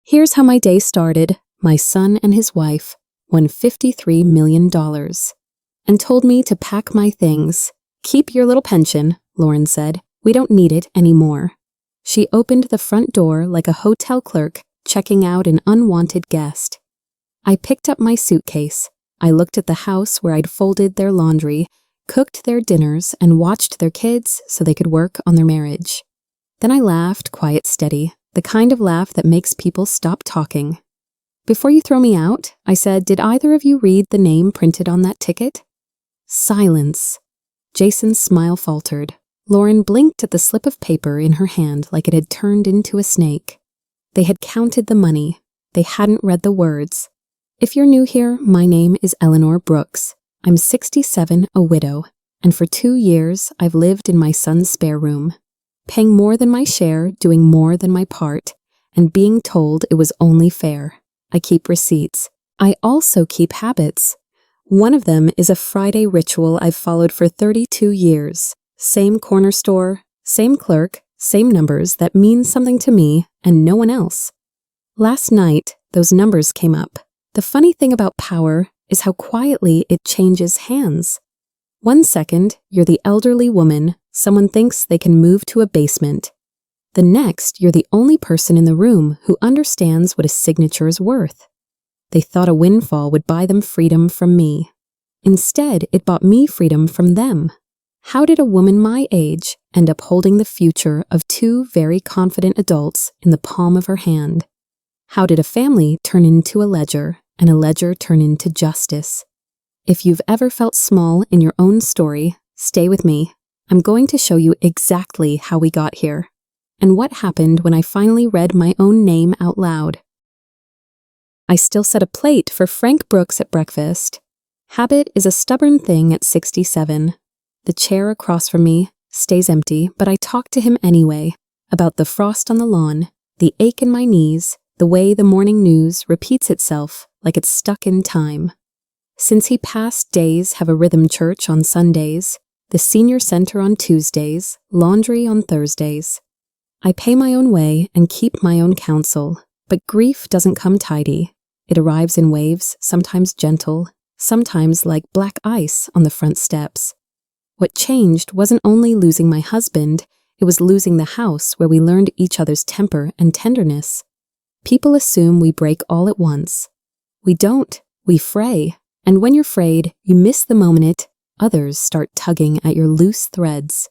Here's how my day started. My son and his wife won $53 million and told me to pack my things. "Keep your little pension," Lauren said. "We don't need it anymore." She opened the front door like a hotel clerk checking out an unwanted guest. I picked up my suitcase. I looked at the house where I'd folded their laundry, cooked their dinners, and watched their kids so they could work on their marriage. Then I laughed, quiet, steady, the kind of laugh that makes people stop talking. "Before you throw me out," I said, "did either of you read the name printed on that ticket?" Silence. Jason's smile faltered. Lauren blinked at the slip of paper in her hand like it had turned into a snake. They had counted the money. They hadn't read the words. "If you're new here, my name is Eleanor Brooks. I'm 67, a widow, and for 2 years I've lived in my son's spare room, paying more than my share, doing more than my part, and being told it was only fair. I keep receipts. I also keep habits. One of them is a Friday ritual I've followed for 32 years. Same corner store, same clerk, same numbers that mean something to me and no one else. Last night, those numbers came up. The funny thing about power is how quietly it changes hands. 1 second, you're the elderly woman someone thinks they can move to a basement. The next, you're the only person in the room who understands what a signature is worth. They thought a windfall would buy them freedom from me. Instead, it bought me freedom from them. How did a woman my age end up holding the future of 2 very confident adults in the palm of her hand? How did a family turn into a ledger and a ledger turn into justice? If you've ever felt small in your own story, stay with me. I'm going to show you exactly how we got here, and what happened when I finally read my own name out loud. I still set a plate for Frank Brooks at breakfast. Habit is a stubborn thing at 67. The chair across from me stays empty, but I talk to him anyway, about the frost on the lawn, the ache in my knees, the way the morning news repeats itself like it's stuck in time. Since he passed, days have a rhythm: church on Sundays, the senior center on Tuesdays, laundry on Thursdays. I pay my own way and keep my own counsel, but grief doesn't come tidy. It arrives in waves, sometimes gentle, sometimes like black ice on the front steps. What changed wasn't only losing my husband, it was losing the house where we learned each other's temper and tenderness. People assume we break all at once. We don't, we fray, and when you're frayed, you miss the moment others start tugging at your loose threads.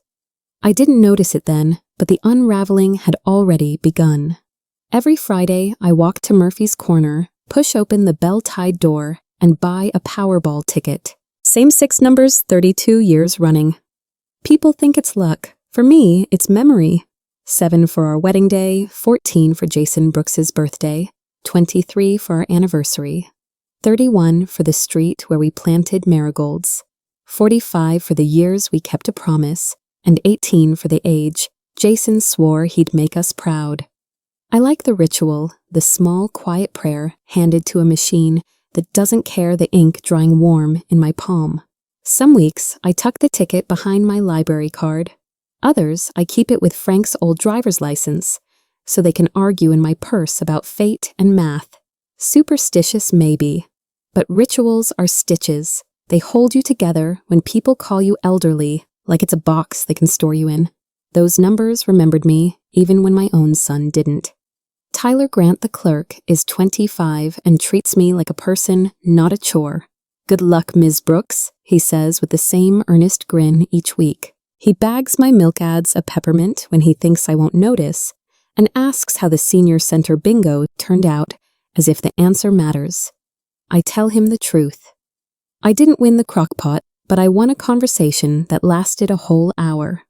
I didn't notice it then, but the unraveling had already begun. Every Friday, I walk to Murphy's Corner, push open the bell-tied door, and buy a Powerball ticket. Same 6 numbers, 32 years running. People think it's luck. For me, it's memory. 7 for our wedding day, 14 for Jason Brooks's birthday, 23 for our anniversary, 31 for the street where we planted marigolds, 45 for the years we kept a promise, and 18 for the age Jason swore he'd make us proud. I like the ritual, the small, quiet prayer handed to a machine that doesn't care the ink drying warm in my palm. Some weeks, I tuck the ticket behind my library card. Others, I keep it with Frank's old driver's license, so they can argue in my purse about fate and math. Superstitious, maybe, but rituals are stitches. They hold you together when people call you elderly, like it's a box they can store you in. Those numbers remembered me, even when my own son didn't. Tyler Grant, the clerk, is 25 and treats me like a person, not a chore. "Good luck, Ms. Brooks," he says with the same earnest grin each week. He bags my milk ads a peppermint when he thinks I won't notice, and asks how the senior center bingo turned out, as if the answer matters. I tell him the truth. I didn't win the crock-pot, but I won a conversation that lasted a whole hour.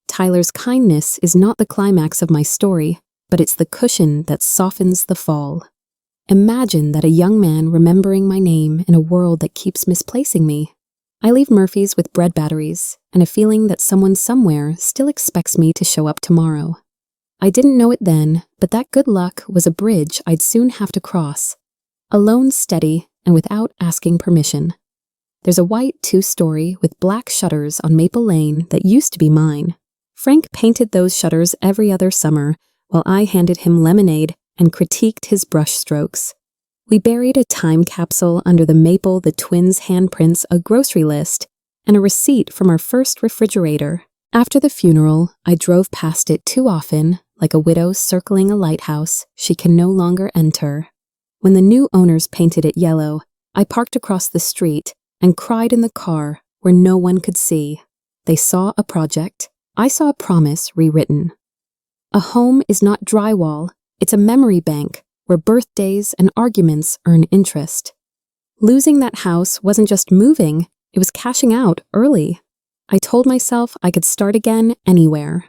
Tyler's kindness is not the climax of my story, but it's the cushion that softens the fall. Imagine that a young man remembering my name in a world that keeps misplacing me. I leave Murphy's with bread batteries and a feeling that someone somewhere still expects me to show up tomorrow. I didn't know it then, but that good luck was a bridge I'd soon have to cross. Alone, steady, and without asking permission. There's a white 2-story with black shutters on Maple Lane that used to be mine. Frank painted those shutters every other summer while I handed him lemonade and critiqued his brushstrokes. We buried a time capsule under the maple the twins' handprints, a grocery list, and a receipt from our first refrigerator. After the funeral, I drove past it too often, like a widow circling a lighthouse she can no longer enter. When the new owners painted it yellow, I parked across the street and cried in the car where no one could see. They saw a project. I saw a promise rewritten. A home is not drywall, it's a memory bank where birthdays and arguments earn interest. Losing that house wasn't just moving, it was cashing out early. I told myself I could start again anywhere.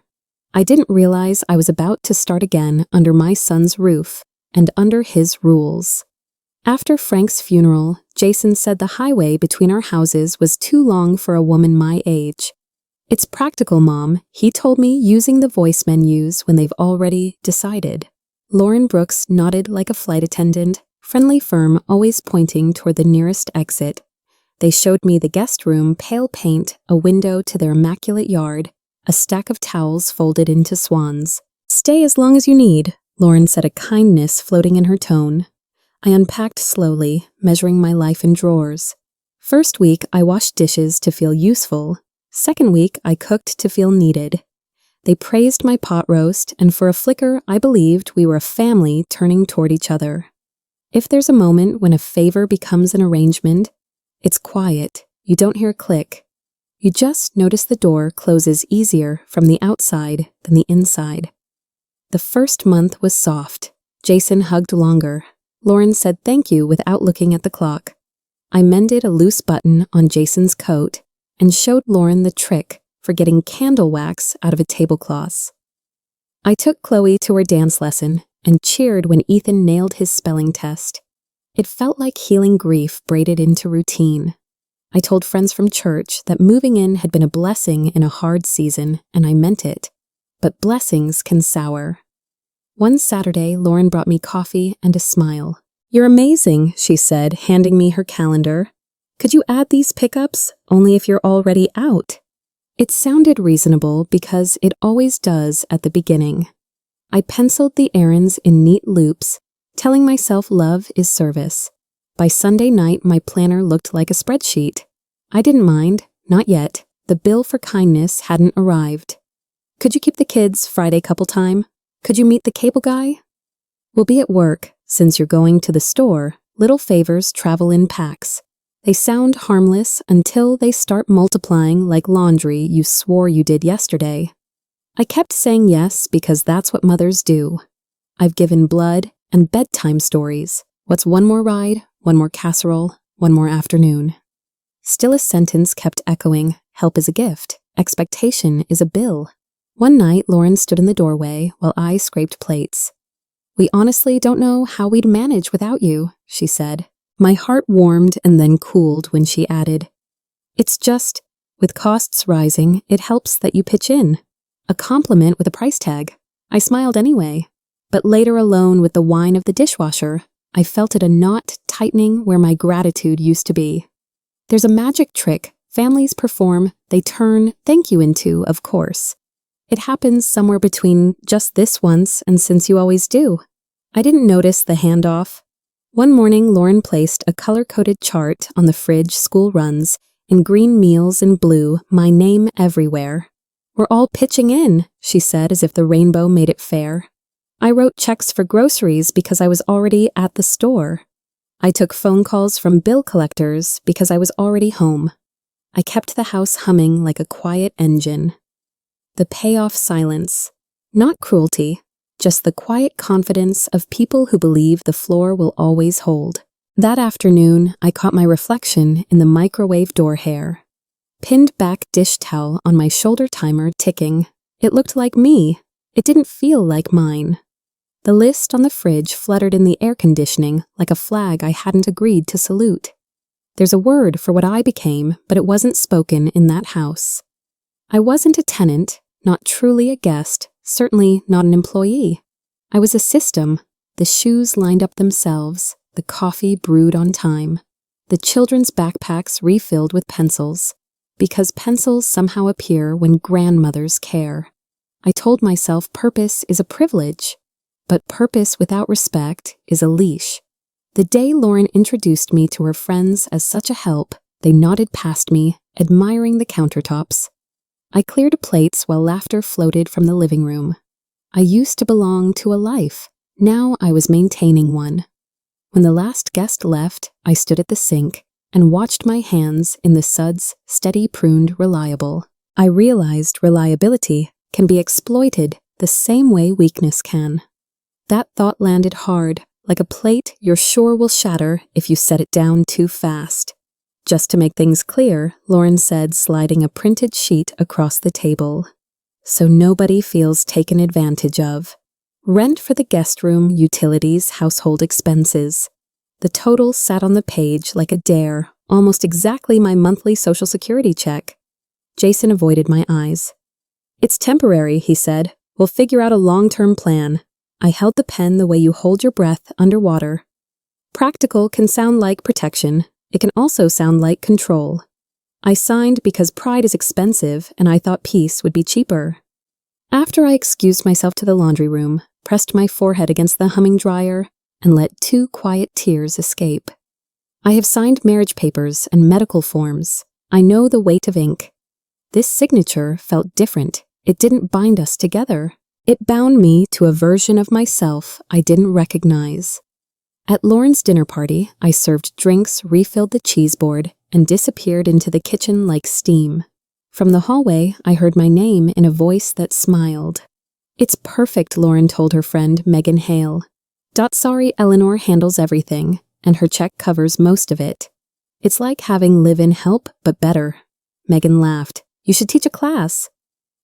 I didn't realize I was about to start again under my son's roof and under his rules. After Frank's funeral, Jason said the highway between our houses was too long for a woman my age. It's practical, Mom, he told me, using the voice menus when they've already decided. Lauren Brooks nodded like a flight attendant, friendly firm always pointing toward the nearest exit. They showed me the guest room, pale paint, a window to their immaculate yard, a stack of towels folded into swans. Stay as long as you need, Lauren said, a kindness floating in her tone. I unpacked slowly, measuring my life in drawers. First week, I washed dishes to feel useful. Second week, I cooked to feel needed. They praised my pot roast, and for a flicker, I believed we were a family turning toward each other. If there's a moment when a favor becomes an arrangement, it's quiet. You don't hear a click. You just notice the door closes easier from the outside than the inside. The first month was soft. Jason hugged longer. Lauren said thank you without looking at the clock. I mended a loose button on Jason's coat and showed Lauren the trick for getting candle wax out of a tablecloth. I took Chloe to her dance lesson and cheered when Ethan nailed his spelling test. It felt like healing grief braided into routine. I told friends from church that moving in had been a blessing in a hard season, and I meant it. But blessings can sour. One Saturday, Lauren brought me coffee and a smile. You're amazing, she said, handing me her calendar. Could you add these pickups? Only if you're already out. It sounded reasonable because it always does at the beginning. I penciled the errands in neat loops, telling myself love is service. By Sunday night, my planner looked like a spreadsheet. I didn't mind, not yet. The bill for kindness hadn't arrived. Could you keep the kids Friday couple time? Could you meet the cable guy? We'll be at work. Since you're going to the store, little favors travel in packs. They sound harmless until they start multiplying like laundry you swore you did yesterday. I kept saying yes because that's what mothers do. I've given blood and bedtime stories. What's one more ride, one more casserole, one more afternoon? Still a sentence kept echoing. Help is a gift. Expectation is a bill. One night, Lauren stood in the doorway while I scraped plates. We honestly don't know how we'd manage without you, she said. My heart warmed and then cooled when she added, it's just, with costs rising, it helps that you pitch in. A compliment with a price tag. I smiled anyway. But later alone with the whine of the dishwasher, I felt it a knot tightening where my gratitude used to be. There's a magic trick families perform, they turn thank you into, of course. It happens somewhere between just this once and since you always do. I didn't notice the handoff. One morning, Lauren placed a color-coded chart on the fridge school runs, in green meals in blue, my name everywhere. We're all pitching in, she said as if the rainbow made it fair. I wrote checks for groceries because I was already at the store. I took phone calls from bill collectors because I was already home. I kept the house humming like a quiet engine. The payoff silence. Not cruelty, just the quiet confidence of people who believe the floor will always hold. That afternoon, I caught my reflection in the microwave door hair. Pinned back dish towel on my shoulder timer ticking. It looked like me. It didn't feel like mine. The list on the fridge fluttered in the air conditioning like a flag I hadn't agreed to salute. There's a word for what I became, but it wasn't spoken in that house. I wasn't a tenant, not truly a guest, certainly not an employee. I was a system. The shoes lined up themselves, the coffee brewed on time, the children's backpacks refilled with pencils, because pencils somehow appear when grandmothers care. I told myself purpose is a privilege. but purpose without respect is a leash. The day Lauren introduced me to her friends as such a help, they nodded past me, admiring the countertops. I cleared plates while laughter floated from the living room. I used to belong to a life. Now I was maintaining one. When the last guest left, I stood at the sink and watched my hands in the suds, steady, pruned, reliable. I realized reliability can be exploited the same way weakness can. That thought landed hard, like a plate you're sure will shatter if you set it down too fast. Just to make things clear, Lauren said, sliding a printed sheet across the table. So nobody feels taken advantage of. Rent for the guest room, utilities, household expenses. The total sat on the page like a dare, almost exactly my monthly Social Security check. Jason avoided my eyes. "It's temporary," he said. "We'll figure out a long-term plan." I held the pen the way you hold your breath underwater. Practical can sound like protection. It can also sound like control. I signed because pride is expensive and I thought peace would be cheaper. After I excused myself to the laundry room, pressed my forehead against the humming dryer, and let 2 quiet tears escape. I have signed marriage papers and medical forms. I know the weight of ink. This signature felt different. It didn't bind us together. It bound me to a version of myself I didn't recognize. At Lauren's dinner party, I served drinks, refilled the cheese board, and disappeared into the kitchen like steam. From the hallway, I heard my name in a voice that smiled. "It's perfect," Lauren told her friend Megan Hale. "Sorry, Eleanor handles everything, and her check covers most of it. It's like having live-in help, but better." Megan laughed. "You should teach a class."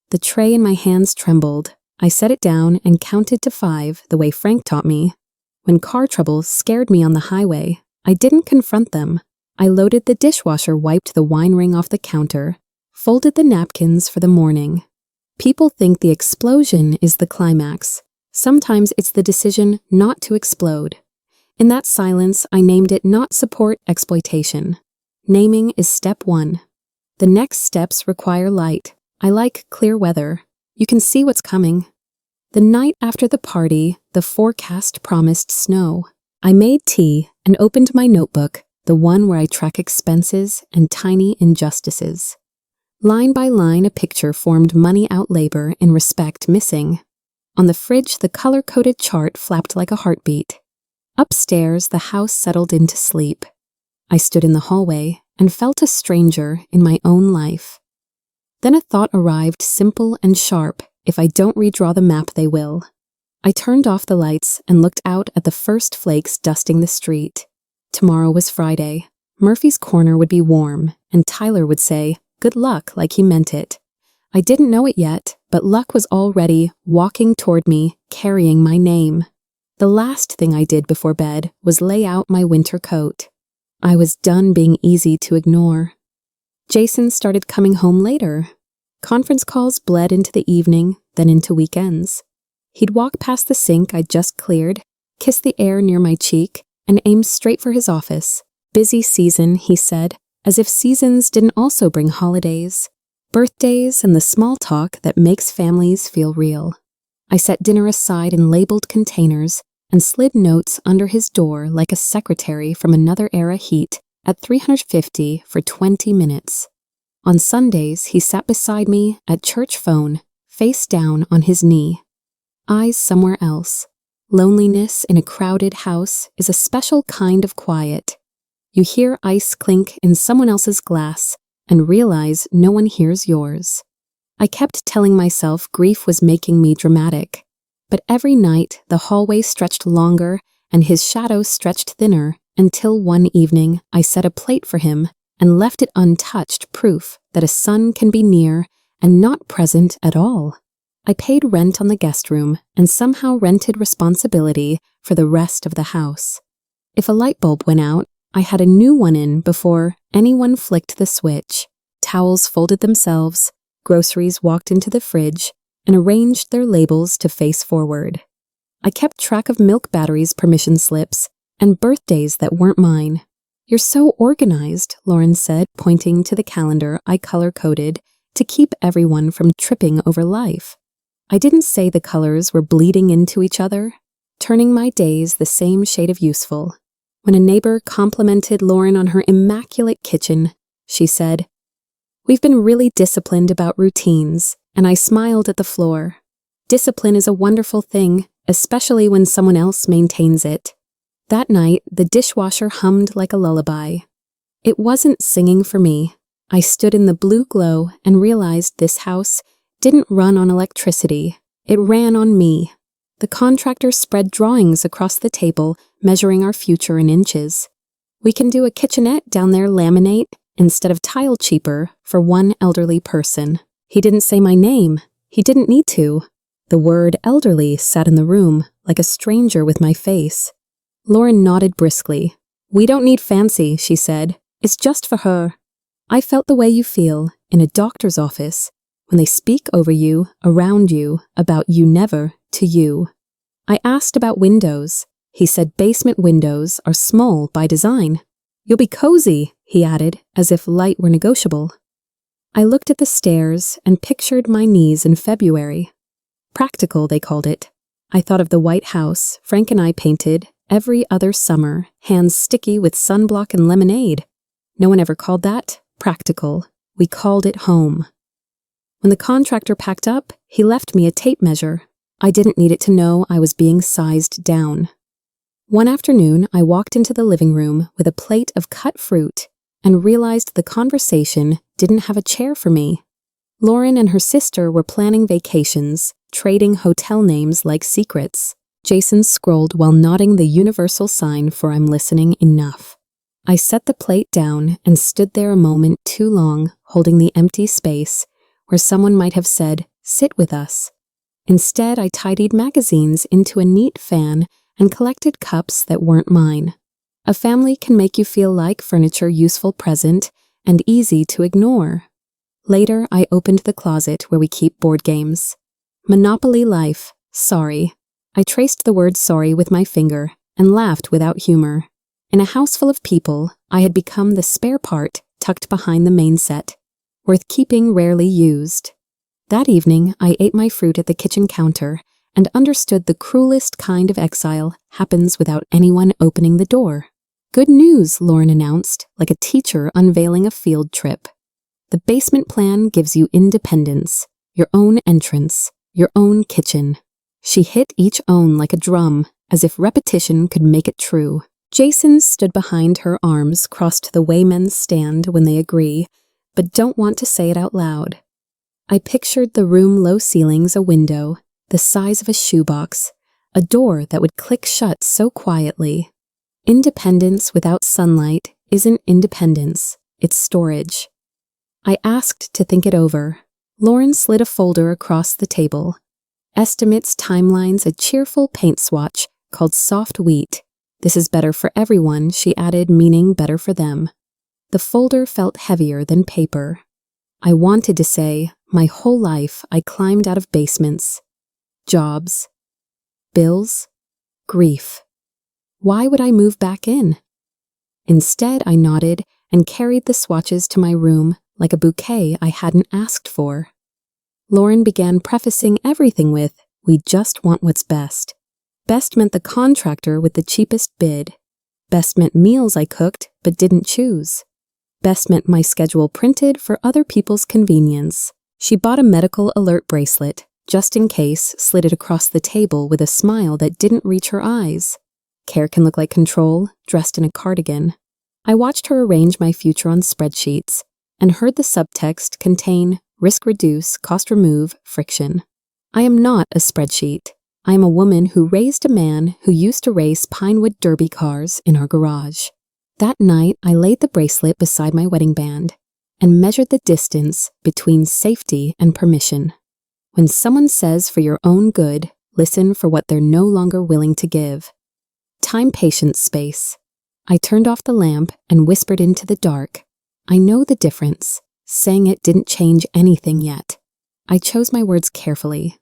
The tray in my hands trembled. I set it down and counted to 5 the way Frank taught me. When car trouble scared me on the highway, I didn't confront them. I loaded the dishwasher, wiped the wine ring off the counter, folded the napkins for the morning. People think the explosion is the climax. Sometimes it's the decision not to explode. In that silence, I named it not support exploitation. Naming is step 1. The next steps require light. I like clear weather. You can see what's coming. The night after the party, the forecast promised snow. I made tea and opened my notebook, the one where I track expenses and tiny injustices. Line by line, a picture formed: money out labor in respect missing. On the fridge, the color-coded chart flapped like a heartbeat. Upstairs, the house settled into sleep. I stood in the hallway and felt a stranger in my own life. Then a thought arrived, simple and sharp. If I don't redraw the map, they will. I turned off the lights and looked out at the first flakes dusting the street. Tomorrow was Friday. Murphy's Corner would be warm, and Tyler would say, "Good luck," like he meant it. I didn't know it yet, but luck was already walking toward me, carrying my name. The last thing I did before bed was lay out my winter coat. I was done being easy to ignore. Jason started coming home later. Conference calls bled into the evening, then into weekends. He'd walk past the sink I'd just cleared, kiss the air near my cheek, and aim straight for his office. "Busy season," he said, as if seasons didn't also bring holidays, birthdays, and the small talk that makes families feel real. I set dinner aside in labeled containers and slid notes under his door like a secretary from another era heat at 350 for 20 minutes. On Sundays, he sat beside me at church phone, face down on his knee. Eyes somewhere else. Loneliness in a crowded house is a special kind of quiet. You hear ice clink in someone else's glass and realize no one hears yours. I kept telling myself grief was making me dramatic, but every night the hallway stretched longer and his shadow stretched thinner until one evening I set a plate for him and left it untouched, proof that a son can be near and not present at all. I paid rent on the guest room and somehow rented responsibility for the rest of the house. If a light bulb went out, I had a new one in before anyone flicked the switch. Towels folded themselves, groceries walked into the fridge, and arranged their labels to face forward. I kept track of milk batteries, permission slips, and birthdays that weren't mine. "You're so organized," Lauren said, pointing to the calendar I color-coded to keep everyone from tripping over life. I didn't say the colors were bleeding into each other. turning my days the same shade of useful. When a neighbor complimented Lauren on her immaculate kitchen, she said, "We've been really disciplined about routines," and I smiled at the floor. Discipline is a wonderful thing, especially when someone else maintains it. That night, the dishwasher hummed like a lullaby. It wasn't singing for me. I stood in the blue glow and realized this house didn't run on electricity. It ran on me. The contractor spread drawings across the table, measuring our future in inches. "We can do a kitchenette down there laminate instead of tile cheaper for one elderly person." He didn't say my name. He didn't need to. The word elderly sat in the room like a stranger with my face. Lauren nodded briskly. "We don't need fancy," she said. "It's just for her." I felt the way you feel in a doctor's office when they speak over you, around you, about you never to you. I asked about windows. He said basement windows are small by design. "You'll be cozy," he added, as if light were negotiable. I looked at the stairs and pictured my knees in February. Practical, they called it. I thought of the white house Frank and I painted every other summer, hands sticky with sunblock and lemonade. No one ever called that practical. We called it home. When the contractor packed up, he left me a tape measure. I didn't need it to know I was being sized down. One afternoon, I walked into the living room with a plate of cut fruit and realized the conversation didn't have a chair for me. Lauren and her sister were planning vacations, trading hotel names like secrets. Jason scrolled while nodding the universal sign for "I'm listening" enough. I set the plate down and stood there a moment too long, holding the empty space where someone might have said, "Sit with us." Instead, I tidied magazines into a neat fan and collected cups that weren't mine. A family can make you feel like furniture useful present and easy to ignore. Later, I opened the closet where we keep board games. Monopoly Life, sorry. I traced the word sorry with my finger and laughed without humor. In a house full of people, I had become the spare part tucked behind the main set, worth keeping, rarely used. That evening, I ate my fruit at the kitchen counter and understood the cruelest kind of exile happens without anyone opening the door. "Good news," Lauren announced, like a teacher unveiling a field trip. "The basement plan gives you independence, your own entrance, your own kitchen." She hit each "own" like a drum, as if repetition could make it true. Jason stood behind her, arms crossed the way men stand when they agree, but don't want to say it out loud. I pictured the room, low ceilings, a window, the size of a shoebox, a door that would click shut so quietly. Independence without sunlight isn't independence, it's storage. I asked to think it over. Lauren slid a folder across the table. Estimates, timelines, a cheerful paint swatch called Soft Wheat. "This is better for everyone," she added, meaning better for them. The folder felt heavier than paper. I wanted to say, my whole life I climbed out of basements. Jobs. Bills. Grief. Why would I move back in? Instead, I nodded and carried the swatches to my room like a bouquet I hadn't asked for. Lauren began prefacing everything with, "We just want what's best." Best meant the contractor with the cheapest bid. Best meant meals I cooked but didn't choose. Best meant my schedule printed for other people's convenience. She bought a medical alert bracelet, just in case, slid it across the table with a smile that didn't reach her eyes. Care can look like control, dressed in a cardigan. I watched her arrange my future on spreadsheets and heard the subtext contain risk reduce, cost remove, friction. I am not a spreadsheet. I am a woman who raised a man who used to race Pinewood Derby cars in our garage. That night, I laid the bracelet beside my wedding band and measured the distance between safety and permission. When someone says for your own good, listen for what they're no longer willing to give. Time, patience, space. I turned off the lamp and whispered into the dark. I know the difference. Saying it didn't change anything yet. I chose my words carefully.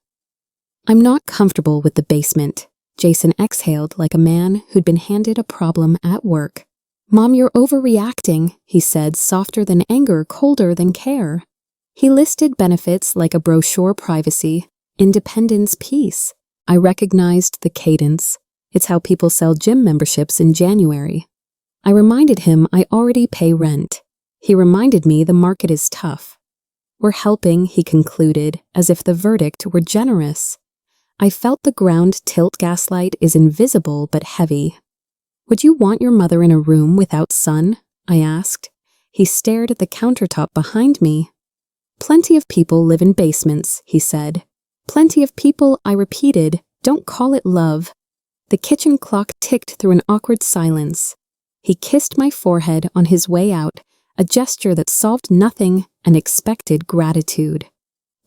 "I'm not comfortable with the basement." Jason exhaled like a man who'd been handed a problem at work. "Mom, you're overreacting," he said, softer than anger, colder than care. He listed benefits like a brochure, privacy, independence, peace. I recognized the cadence. It's how people sell gym memberships in January. I reminded him I already pay rent. He reminded me the market is tough. We're helping, he concluded, as if the verdict were generous. I felt the ground tilt. Gaslight is invisible but heavy. Would you want your mother in a room without sun? I asked. He stared at the countertop behind me. Plenty of people live in basements, he said. Plenty of people, I repeated. Don't call it love. The kitchen clock ticked through an awkward silence. He kissed my forehead on his way out, a gesture that solved nothing and expected gratitude.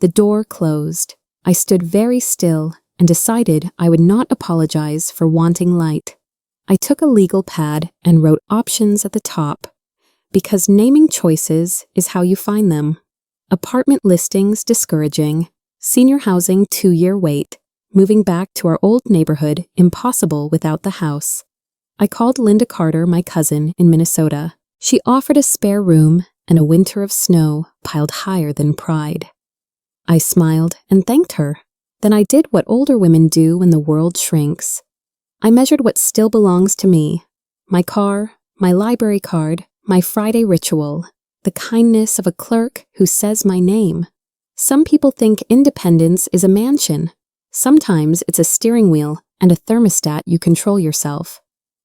The door closed. I stood very still and decided I would not apologize for wanting light. I took a legal pad and wrote options at the top, because naming choices is how you find them. Apartment listings discouraging, senior housing 2-year wait, moving back to our old neighborhood impossible without the house. I called Linda Carter, my cousin, in Minnesota. She offered a spare room and a winter of snow piled higher than pride. I smiled and thanked her. Then I did what older women do when the world shrinks. I measured what still belongs to me: my car, my library card, my Friday ritual, the kindness of a clerk who says my name. Some people think independence is a mansion. Sometimes it's a steering wheel and a thermostat you control yourself.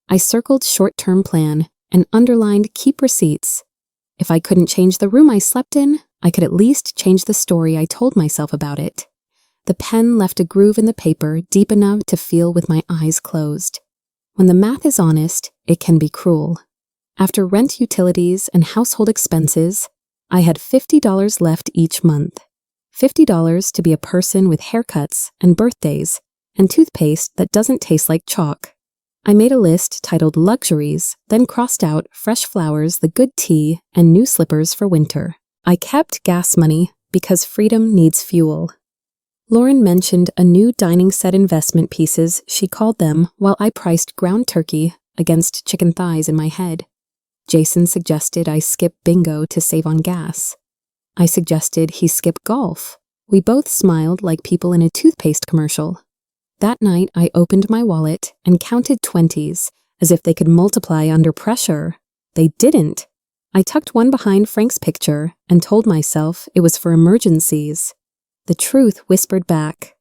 I circled short-term plan and underlined keep receipts. If I couldn't change the room I slept in, I could at least change the story I told myself about it. The pen left a groove in the paper deep enough to feel with my eyes closed. When the math is honest, it can be cruel. After rent, utilities, and household expenses, I had $50 left each month. $50 to be a person with haircuts and birthdays and toothpaste that doesn't taste like chalk. I made a list titled Luxuries, then crossed out fresh flowers, the good tea, and new slippers for winter. I kept gas money because freedom needs fuel. Lauren mentioned a new dining set investment pieces, she called them, while I priced ground turkey against chicken thighs in my head. Jason suggested I skip bingo to save on gas. I suggested he skip golf. We both smiled like people in a toothpaste commercial. That night, I opened my wallet and counted 20s, as if they could multiply under pressure. They didn't. I tucked one behind Frank's picture and told myself it was for emergencies. The truth whispered back.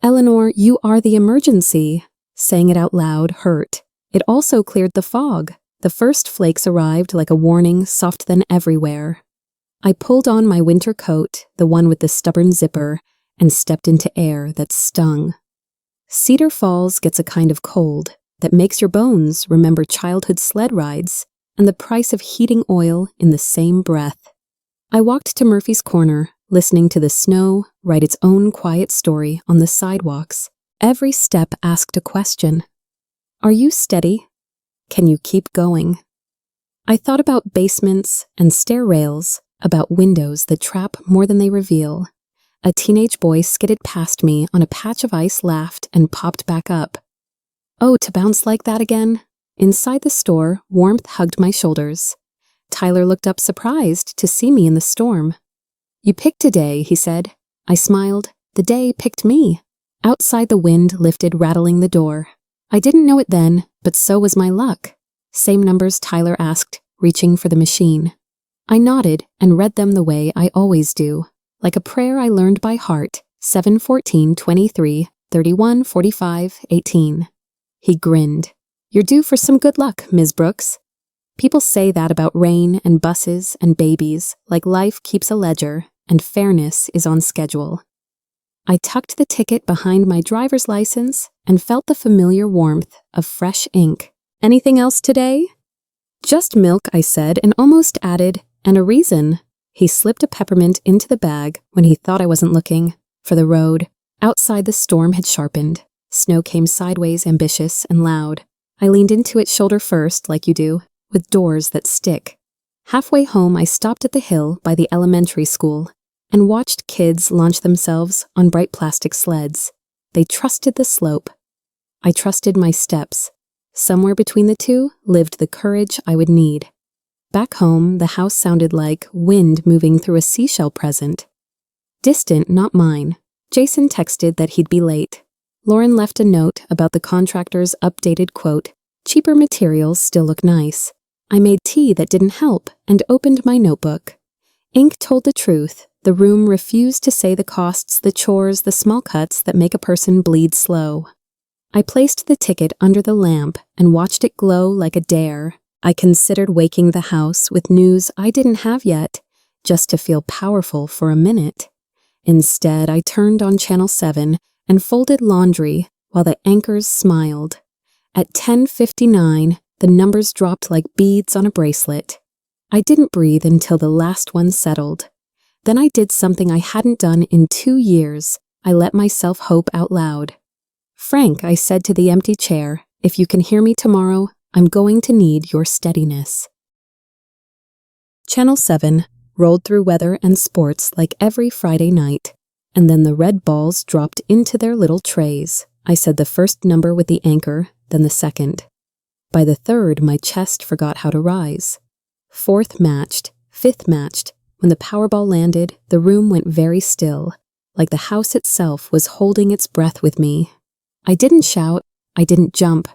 Eleanor, you are the emergency. Saying it out loud hurt. It also cleared the fog. The first flakes arrived like a warning, soft then everywhere. I pulled on my winter coat, the one with the stubborn zipper, and stepped into air that stung. Cedar Falls gets a kind of cold that makes your bones remember childhood sled rides and the price of heating oil in the same breath. I walked to Murphy's Corner, listening to the snow write its own quiet story on the sidewalks. Every step asked a question. Are you steady? Can you keep going? I thought about basements and stair rails, about windows that trap more than they reveal. A teenage boy skidded past me on a patch of ice, laughed, and popped back up. Oh, to bounce like that again? Inside the store, warmth hugged my shoulders. Tyler looked up surprised to see me in the storm. You picked a day, he said. I smiled. The day picked me. Outside the wind lifted, rattling the door. I didn't know it then, but so was my luck. Same numbers, Tyler asked, reaching for the machine. I nodded and read them the way I always do. Like a prayer I learned by heart, 7-14-23-31-45-18. He grinned. You're due for some good luck, Ms. Brooks. People say that about rain and buses and babies, like life keeps a ledger and fairness is on schedule. I tucked the ticket behind my driver's license and felt the familiar warmth of fresh ink. Anything else today? Just milk, I said, and almost added, and a reason. He slipped a peppermint into the bag when he thought I wasn't looking. For the road, outside the storm had sharpened. Snow came sideways, ambitious and loud. I leaned into it shoulder first, like you do, with doors that stick. Halfway home, I stopped at the hill by the elementary school and watched kids launch themselves on bright plastic sleds. They trusted the slope. I trusted my steps. Somewhere between the two lived the courage I would need. Back home, the house sounded like wind moving through a seashell present. Distant, not mine. Jason texted that he'd be late. Lauren left a note about the contractor's updated quote, "Cheaper materials still look nice." I made tea that didn't help and opened my notebook. Ink told the truth. The room refused to say the costs, the chores, the small cuts that make a person bleed slow. I placed the ticket under the lamp and watched it glow like a dare. I considered waking the house with news I didn't have yet, just to feel powerful for a minute. Instead, I turned on Channel 7 and folded laundry while the anchors smiled. At 10:59, the numbers dropped like beads on a bracelet. I didn't breathe until the last one settled. Then I did something I hadn't done in 2 years. I let myself hope out loud. "Frank," I said to the empty chair, "if you can hear me tomorrow, I'm going to need your steadiness." Channel 7 rolled through weather and sports like every Friday night, and then the red balls dropped into their little trays. I said the first number with the anchor, then the second. By the third, my chest forgot how to rise. Fourth matched, fifth matched. When the Powerball landed, the room went very still, like the house itself was holding its breath with me. I didn't shout, I didn't jump.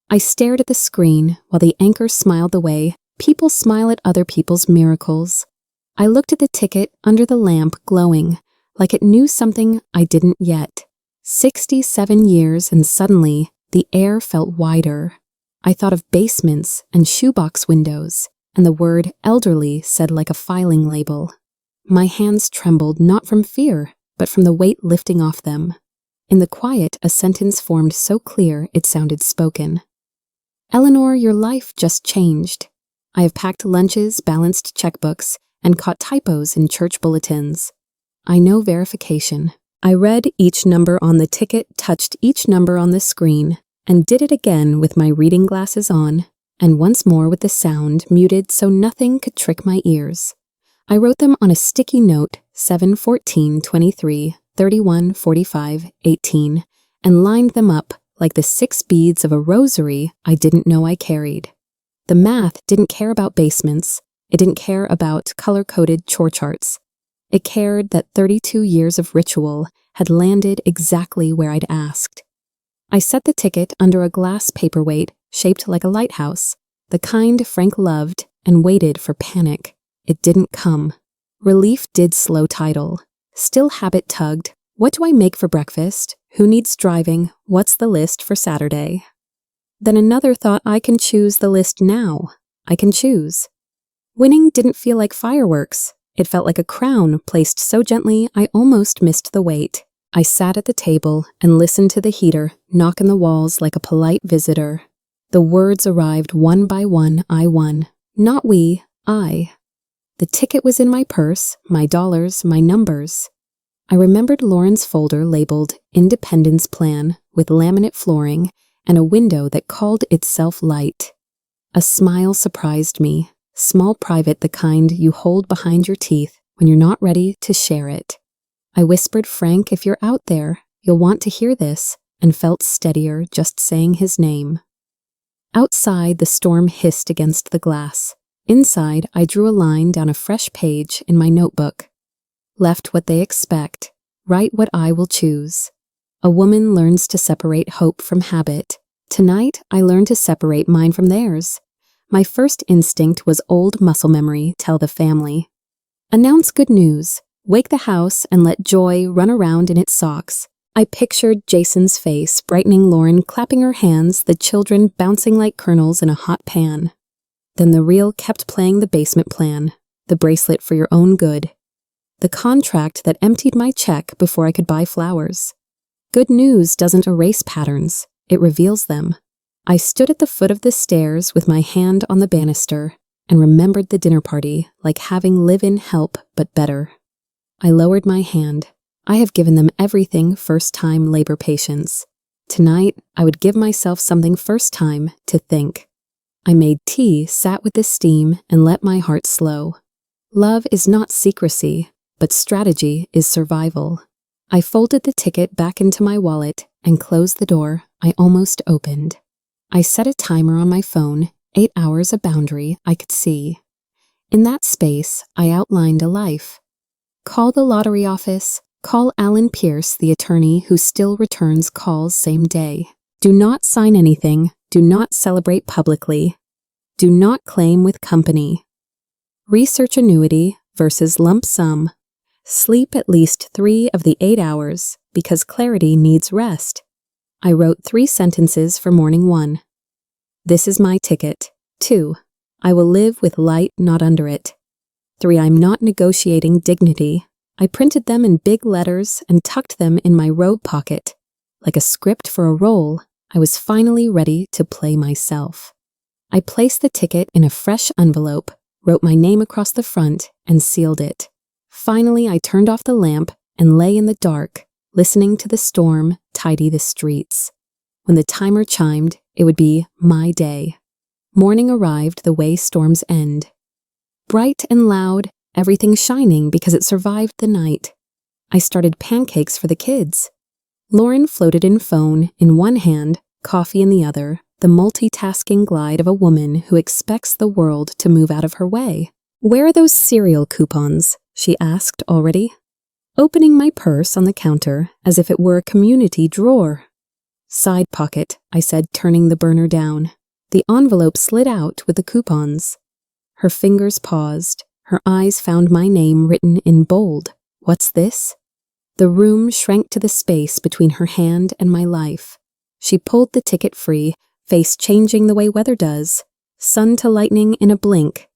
I stared at the screen while the anchor smiled the way people smile at other people's miracles. I looked at the ticket under the lamp glowing, like it knew something I didn't yet. 67 years, and suddenly the air felt wider. I thought of basements and shoebox windows, and the word elderly said like a filing label. My hands trembled not from fear, but from the weight lifting off them. In the quiet, a sentence formed so clear it sounded spoken. "Eleanor, your life just changed. I have packed lunches, balanced checkbooks, and caught typos in church bulletins. I know verification." I read each number on the ticket, touched each number on the screen, and did it again with my reading glasses on, and once more with the sound muted so nothing could trick my ears. I wrote them on a sticky note, 7/14/23, 31/45, 18, and lined them up like the 6 beads of a rosary I didn't know I carried. The math didn't care about basements. It didn't care about color-coded chore charts. It cared that 32 years of ritual had landed exactly where I'd asked. I set the ticket under a glass paperweight shaped like a lighthouse, the kind Frank loved, and waited for panic. It didn't come. Relief did slow tidal. Still habit tugged. What do I make for breakfast? Who needs driving? What's the list for Saturday? Then another thought, I can choose the list now. I can choose. Winning didn't feel like fireworks. It felt like a crown placed so gently I almost missed the weight. I sat at the table and listened to the heater knock on the walls like a polite visitor. The words arrived one by one. I won. Not we, I. The ticket was in my purse, my dollars, my numbers. I remembered Lauren's folder labeled Independence Plan with laminate flooring and a window that called itself light. A smile surprised me. Small, private, the kind you hold behind your teeth when you're not ready to share it. I whispered, "Frank, if you're out there, you'll want to hear this," and felt steadier just saying his name. Outside, the storm hissed against the glass. Inside, I drew a line down a fresh page in my notebook. Left what they expect, write what I will choose. A woman learns to separate hope from habit. Tonight, I learned to separate mine from theirs. My first instinct was old muscle memory, tell the family. Announce good news. Wake the house and let joy run around in its socks. I pictured Jason's face, brightening, Lauren clapping her hands, the children bouncing like kernels in a hot pan. Then the reel kept playing the basement plan, the bracelet for your own good, the contract that emptied my check before I could buy flowers. Good news doesn't erase patterns, it reveals them. I stood at the foot of the stairs with my hand on the banister and remembered the dinner party like having live-in help but better. I lowered my hand. I have given them everything first-time labor patience. Tonight, I would give myself something first time to think. I made tea, sat with the steam, and let my heart slow. Love is not secrecy, but strategy is survival. I folded the ticket back into my wallet and closed the door I almost opened. I set a timer on my phone, 8 hours a boundary I could see. In that space, I outlined a life. Call the lottery office, Call Alan Pierce, the attorney who still returns calls same day. Do not sign anything. Do not celebrate publicly. Do not claim with company. Research annuity versus lump sum. Sleep at least 3 of the 8 hours because clarity needs rest. I wrote 3 sentences for morning 1. This is my ticket. 2. I will live with light not under it. 3. I'm not negotiating dignity. I printed them in big letters and tucked them in my robe pocket. Like a script for a role, I was finally ready to play myself. I placed the ticket in a fresh envelope, wrote my name across the front, and sealed it. Finally, I turned off the lamp and lay in the dark, listening to the storm tidy the streets. When the timer chimed, it would be my day. Morning arrived the way storms end. Bright and loud, everything shining because it survived the night. I started pancakes for the kids. Lauren floated in phone in one hand, coffee in the other, the multitasking glide of a woman who expects the world to move out of her way. Where are those cereal coupons? She asked already. Opening my purse on the counter as if it were a community drawer. Side pocket, I said, turning the burner down. The envelope slid out with the coupons. Her fingers paused. Her eyes found my name written in bold. What's this? The room shrank to the space between her hand and my life. She pulled the ticket free, face changing the way weather does. Sun to lightning in a blink.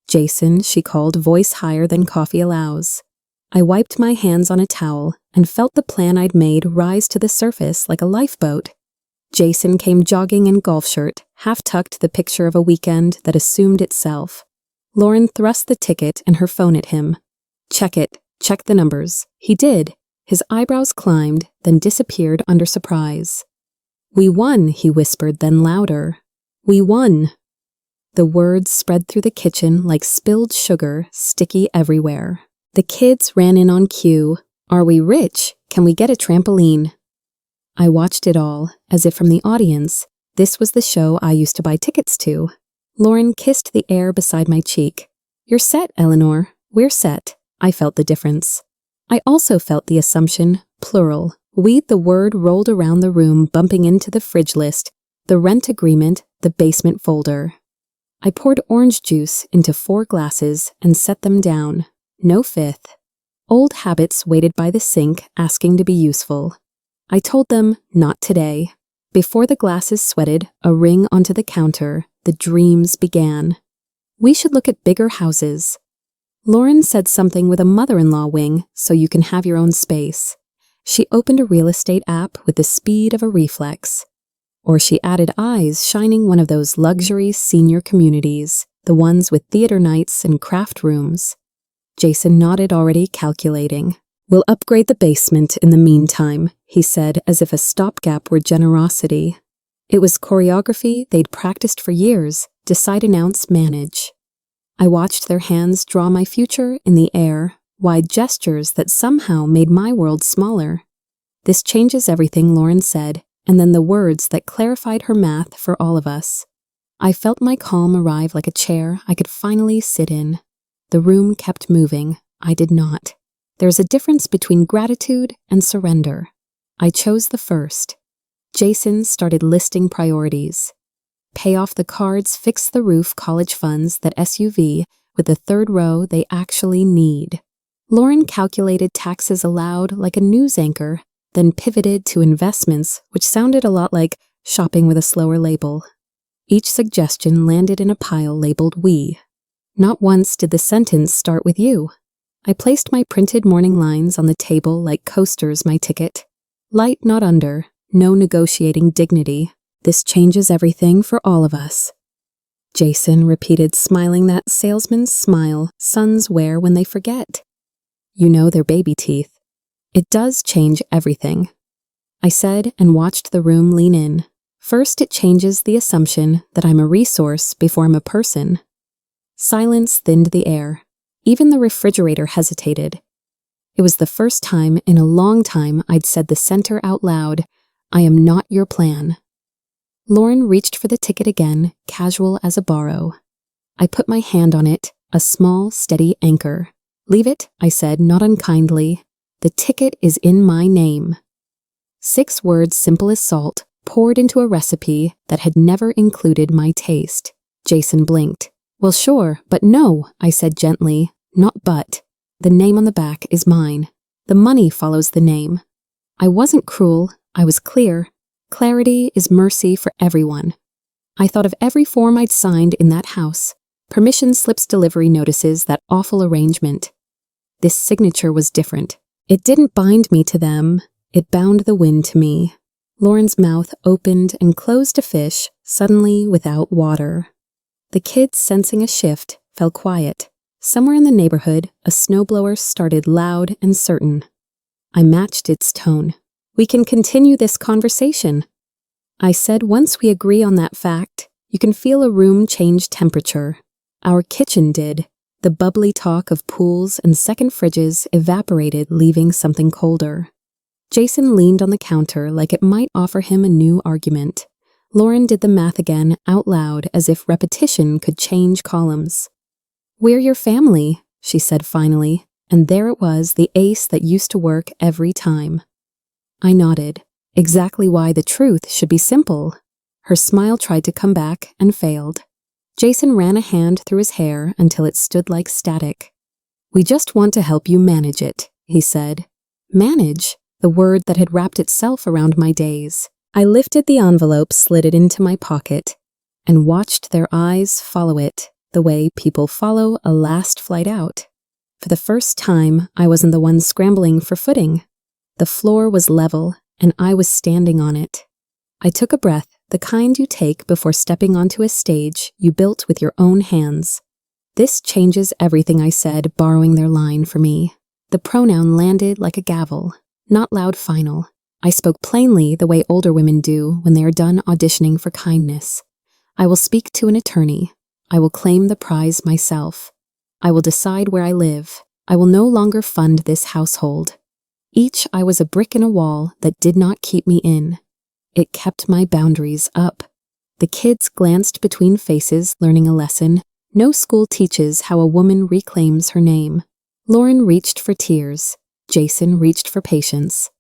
Jason, she called, voice higher than coffee allows. I wiped my hands on a towel and felt the plan I'd made rise to the surface like a lifeboat. Jason came jogging in golf shirt, half-tucked the picture of a weekend that assumed itself. Lauren thrust the ticket and her phone at him. Check it. Check the numbers. He did. His eyebrows climbed, then disappeared under surprise. We won, he whispered, then louder. We won. The words spread through the kitchen like spilled sugar, sticky everywhere. The kids ran in on cue. Are we rich? Can we get a trampoline? I watched it all, as if from the audience. This was the show I used to buy tickets to. Lauren kissed the air beside my cheek. You're set, Eleanor. We're set. I felt the difference. I also felt the assumption, plural. The word rolled around the room, bumping into the fridge list, the rent agreement, the basement folder. I poured orange juice into 4 glasses and set them down. No fifth. Old habits waited by the sink, asking to be useful. I told them, not today. Before the glasses sweated a ring onto the counter, the dreams began. We should look at bigger houses. Lauren said something with a mother-in-law wing, so you can have your own space. She opened a real estate app with the speed of a reflex. Or she added eyes shining one of those luxury senior communities, the ones with theater nights and craft rooms. Jason nodded, already calculating. We'll upgrade the basement in the meantime, he said, as if a stopgap were generosity. It was choreography they'd practiced for years, decide, announce, manage. I watched their hands draw my future in the air, wide gestures that somehow made my world smaller. This changes everything, Lauren said, and then the words that clarified her math for all of us. I felt my calm arrive like a chair I could finally sit in. The room kept moving. I did not. There's a difference between gratitude and surrender. I chose the first. Jason started listing priorities. Pay off the cards, fix the roof, college funds, that SUV, with the 3rd row they actually need. Lauren calculated taxes aloud like a news anchor, then pivoted to investments, which sounded a lot like shopping with a slower label. Each suggestion landed in a pile labeled we. Not once did the sentence start with you. I placed my printed morning lines on the table like coasters, my ticket. Light not under, no negotiating dignity. This changes everything for all of us. Jason repeated, smiling that salesman's smile sons wear when they forget. You know their baby teeth. It does change everything. I said and watched the room lean in. First, it changes the assumption that I'm a resource before I'm a person. Silence thinned the air. Even the refrigerator hesitated. It was the first time in a long time I'd said the center out loud, I am not your plan. Lauren reached for the ticket again, casual as a borrow. I put my hand on it, a small, steady anchor. Leave it, I said, not unkindly. The ticket is in my name. 6 words simple as salt, poured into a recipe that had never included my taste. Jason blinked. Well, sure, but no, I said gently. Not but. The name on the back is mine. The money follows the name. I wasn't cruel, I was clear. Clarity is mercy for everyone. I thought of every form I'd signed in that house. Permission slips, delivery notices, that awful arrangement. This signature was different. It didn't bind me to them, it bound the wind to me. Lauren's mouth opened and closed a fish, suddenly without water. The kids, sensing a shift, fell quiet. Somewhere in the neighborhood, a snowblower started loud and certain. I matched its tone. We can continue this conversation. I said, once we agree on that fact, you can feel a room change temperature. Our kitchen did. The bubbly talk of pools and second fridges evaporated, leaving something colder. Jason leaned on the counter like it might offer him a new argument. Lauren did the math again, out loud, as if repetition could change columns. We're your family, she said finally, and there it was, the ace that used to work every time. I nodded. Exactly why the truth should be simple. Her smile tried to come back and failed. Jason ran a hand through his hair until it stood like static. We just want to help you manage it, he said. Manage? The word that had wrapped itself around my days. I lifted the envelope, slid it into my pocket, and watched their eyes follow it, the way people follow a last flight out. For the first time, I wasn't the one scrambling for footing. The floor was level, and I was standing on it. I took a breath, the kind you take before stepping onto a stage you built with your own hands. This changes everything, I said, borrowing their line for me. The pronoun landed like a gavel, not loud final. I spoke plainly the way older women do when they are done auditioning for kindness. I will speak to an attorney. I will claim the prize myself. I will decide where I live. I will no longer fund this household. Each I was a brick in a wall that did not keep me in. It kept my boundaries up. The kids glanced between faces, learning a lesson. No school teaches how a woman reclaims her name. Lauren reached for tears. Jason reached for patience.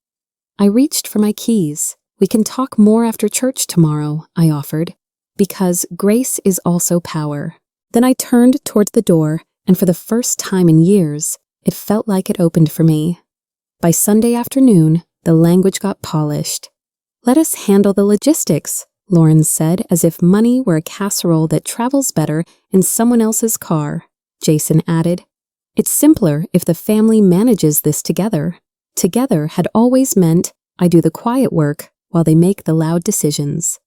I reached for my keys. We can talk more after church tomorrow, I offered, because grace is also power. Then I turned towards the door, and for the first time in years, it felt like it opened for me. By Sunday afternoon, the language got polished. Let us handle the logistics, Lauren said, as if money were a casserole that travels better in someone else's car. Jason added, it's simpler if the family manages this together. Together had always meant I do the quiet work while they make the loud decisions.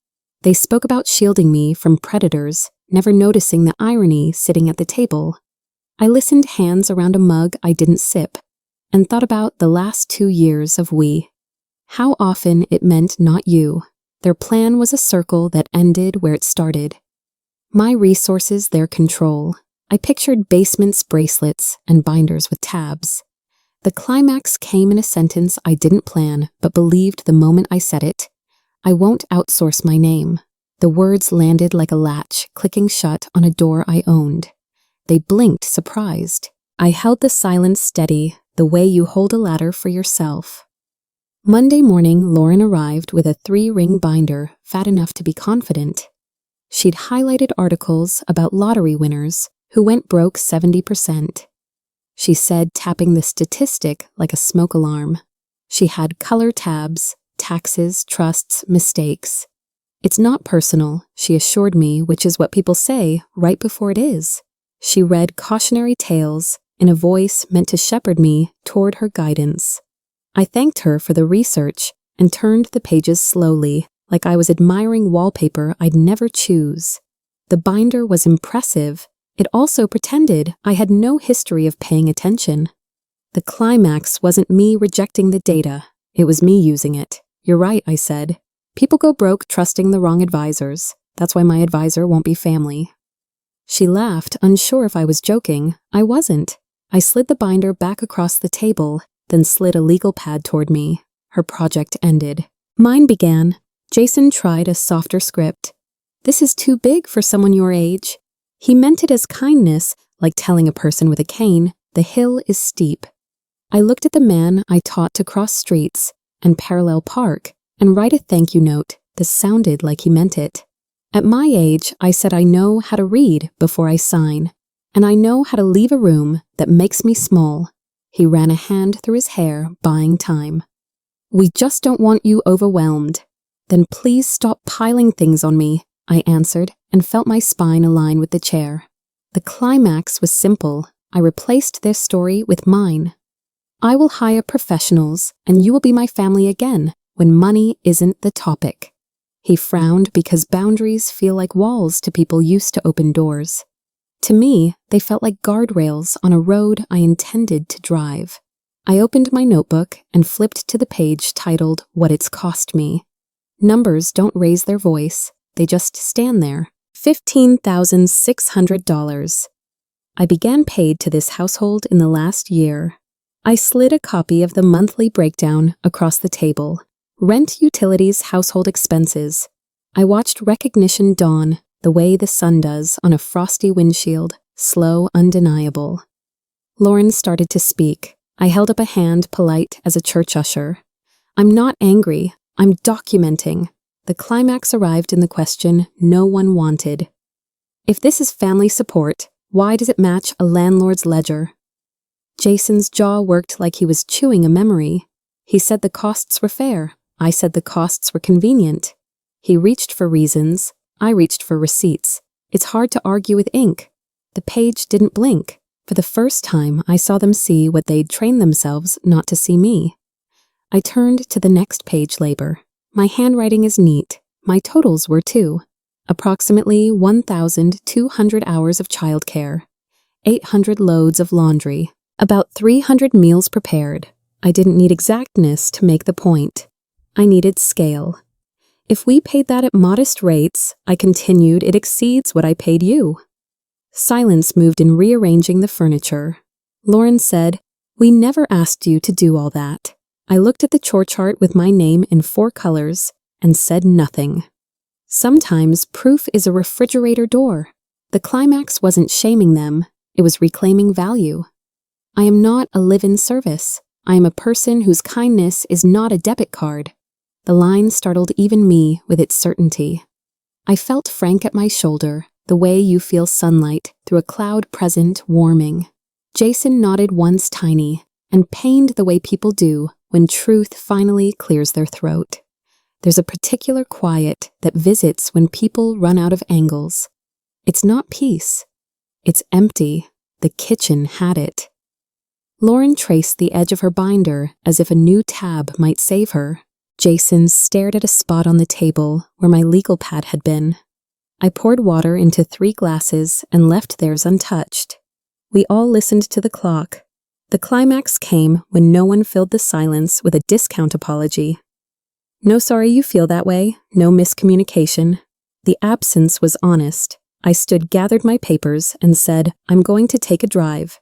They spoke about shielding me from predators, never noticing the irony sitting at the table. I listened, hands around a mug I didn't sip, and thought about the last 2 years of we. How often it meant not you. Their plan was a circle that ended where it started. My resources, their control. I pictured basements, bracelets, and binders with tabs. The climax came in a sentence I didn't plan, but believed the moment I said it. I won't outsource my name. The words landed like a latch, clicking shut on a door I owned. They blinked, surprised. I held the silence steady, the way you hold a ladder for yourself. Monday morning, Lauren arrived with a 3-ring binder, fat enough to be confident. She'd highlighted articles about lottery winners who went broke 70%. She said, tapping the statistic like a smoke alarm. She had color tabs, taxes, trusts, mistakes. It's not personal, she assured me, which is what people say right before it is. She read cautionary tales in a voice meant to shepherd me toward her guidance. I thanked her for the research and turned the pages slowly, like I was admiring wallpaper I'd never choose. The binder was impressive. It also pretended I had no history of paying attention. The climax wasn't me rejecting the data. It was me using it. You're right, I said. People go broke trusting the wrong advisors. That's why my advisor won't be family. She laughed, unsure if I was joking. I wasn't. I slid the binder back across the table, then slid a legal pad toward me. Her project ended. Mine began. Jason tried a softer script. This is too big for someone your age. He meant it as kindness, like telling a person with a cane, the hill is steep. I looked at the man I taught to cross streets and parallel park and write a thank you note that sounded like he meant it. At my age, I said I know how to read before I sign, and I know how to leave a room that makes me small. He ran a hand through his hair, buying time. We just don't want you overwhelmed. Then please stop piling things on me, I answered, and felt my spine align with the chair. The climax was simple. I replaced their story with mine. I will hire professionals, and you will be my family again when money isn't the topic. He frowned because boundaries feel like walls to people used to open doors. To me, they felt like guardrails on a road I intended to drive. I opened my notebook and flipped to the page titled What It's Cost Me. Numbers don't raise their voice, they just stand there. $15,600. I began paid to this household in the last year. I slid a copy of the monthly breakdown across the table. Rent, utilities, household expenses. I watched recognition dawn the way the sun does on a frosty windshield, slow, undeniable. Lauren started to speak. I held up a hand, polite as a church usher. I'm not angry, I'm documenting. The climax arrived in the question no one wanted. If this is family support, why does it match a landlord's ledger? Jason's jaw worked like he was chewing a memory. He said the costs were fair. I said the costs were convenient. He reached for reasons. I reached for receipts. It's hard to argue with ink. The page didn't blink. For the first time, I saw them see what they'd trained themselves not to see me. I turned to the next page labor. My handwriting is neat. My totals were too. Approximately 1,200 hours of childcare, 800 loads of laundry, about 300 meals prepared. I didn't need exactness to make the point. I needed scale. If we paid that at modest rates, I continued, it exceeds what I paid you. Silence moved in rearranging the furniture. Lauren said, we never asked you to do all that. I looked at the chore chart with my name in 4 colors and said nothing. Sometimes proof is a refrigerator door. The climax wasn't shaming them, it was reclaiming value. I am not a live-in service. I am a person whose kindness is not a debit card. The line startled even me with its certainty. I felt Frank at my shoulder, the way you feel sunlight through a cloud present warming. Jason nodded once tiny, and pained the way people do when truth finally clears their throat. There's a particular quiet that visits when people run out of angles. It's not peace. It's empty. The kitchen had it. Lauren traced the edge of her binder as if a new tab might save her. Jason stared at a spot on the table where my legal pad had been. I poured water into 3 glasses and left theirs untouched. We all listened to the clock. The climax came when no one filled the silence with a discount apology. No sorry you feel that way, no miscommunication. The absence was honest. I stood, gathered my papers, and said, I'm going to take a drive.